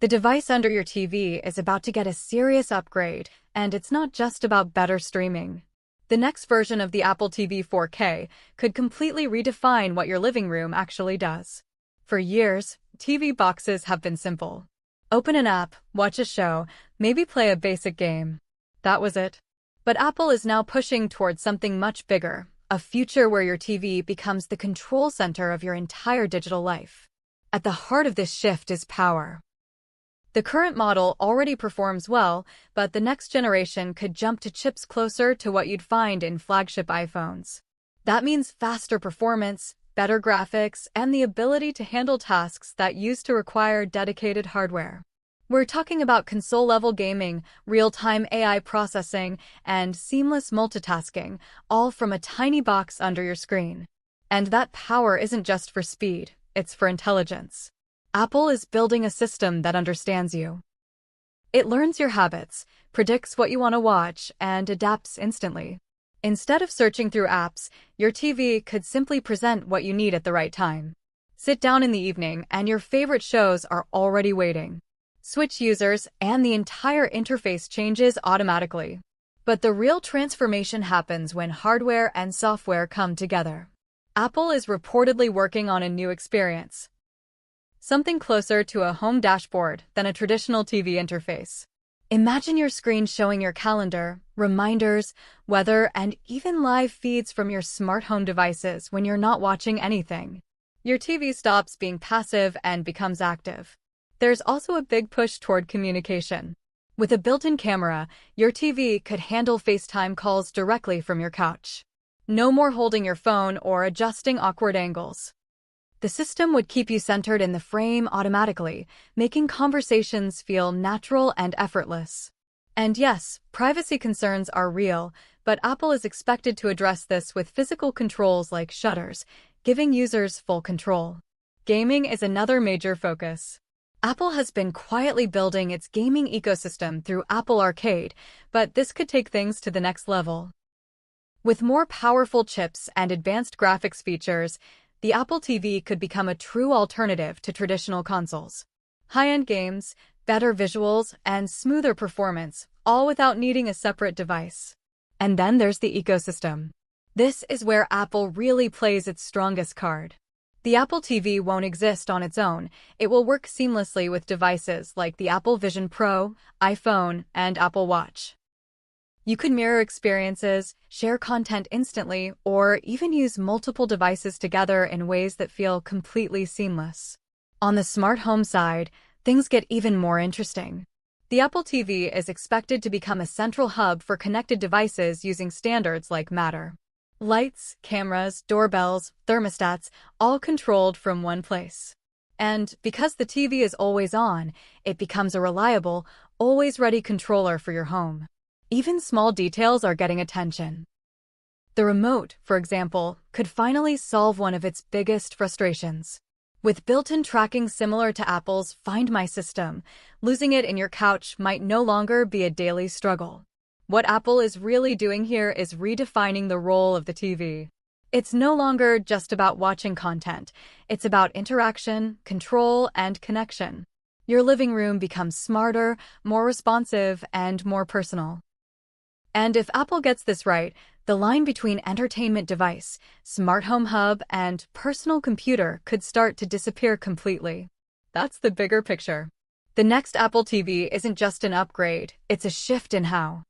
The device under your TV is about to get a serious upgrade, and it's not just about better streaming. The next version of the Apple TV 4K could completely redefine what your living room actually does. For years, TV boxes have been simple. Open an app, watch a show, maybe play a basic game. That was it. But Apple is now pushing towards something much bigger, a future where your TV becomes the control center of your entire digital life. At the heart of this shift is power. The current model already performs well, but the next generation could jump to chips closer to what you'd find in flagship iPhones. That means faster performance, better graphics, and the ability to handle tasks that used to require dedicated hardware. We're talking about console-level gaming, real-time AI processing, and seamless multitasking, all from a tiny box under your screen. And that power isn't just for speed, it's for intelligence. Apple is building a system that understands you. It learns your habits, predicts what you want to watch, and adapts instantly. Instead of searching through apps, your TV could simply present what you need at the right time. Sit down in the evening, and your favorite shows are already waiting. Switch users, and the entire interface changes automatically. But the real transformation happens when hardware and software come together. Apple is reportedly working on a new experience. Something closer to a home dashboard than a traditional TV interface. Imagine your screen showing your calendar, reminders, weather, and even live feeds from your smart home devices when you're not watching anything. Your TV stops being passive and becomes active. There's also a big push toward communication. With a built-in camera, your TV could handle FaceTime calls directly from your couch. No more holding your phone or adjusting awkward angles. The system would keep you centered in the frame automatically, making conversations feel natural and effortless. And yes, privacy concerns are real, but Apple is expected to address this with physical controls like shutters, giving users full control. Gaming is another major focus. Apple has been quietly building its gaming ecosystem through Apple Arcade, but this could take things to the next level. With more powerful chips and advanced graphics features, the Apple TV could become a true alternative to traditional consoles. High-end games, better visuals, and smoother performance, all without needing a separate device. And then there's the ecosystem. This is where Apple really plays its strongest card. The Apple TV won't exist on its own. It will work seamlessly with devices like the Apple Vision Pro, iPhone, and Apple Watch. You could mirror experiences, share content instantly, or even use multiple devices together in ways that feel completely seamless. On the smart home side, things get even more interesting. The Apple TV is expected to become a central hub for connected devices using standards like Matter. Lights, cameras, doorbells, thermostats, all controlled from one place. And because the TV is always on, it becomes a reliable, always-ready controller for your home. Even small details are getting attention. The remote, for example, could finally solve one of its biggest frustrations. With built-in tracking similar to Apple's Find My system, losing it in your couch might no longer be a daily struggle. What Apple is really doing here is redefining the role of the TV. It's no longer just about watching content. It's about interaction, control, and connection. Your living room becomes smarter, more responsive, and more personal. And if Apple gets this right, the line between entertainment device, smart home hub, and personal computer could start to disappear completely. That's the bigger picture. The next Apple TV isn't just an upgrade, it's a shift in how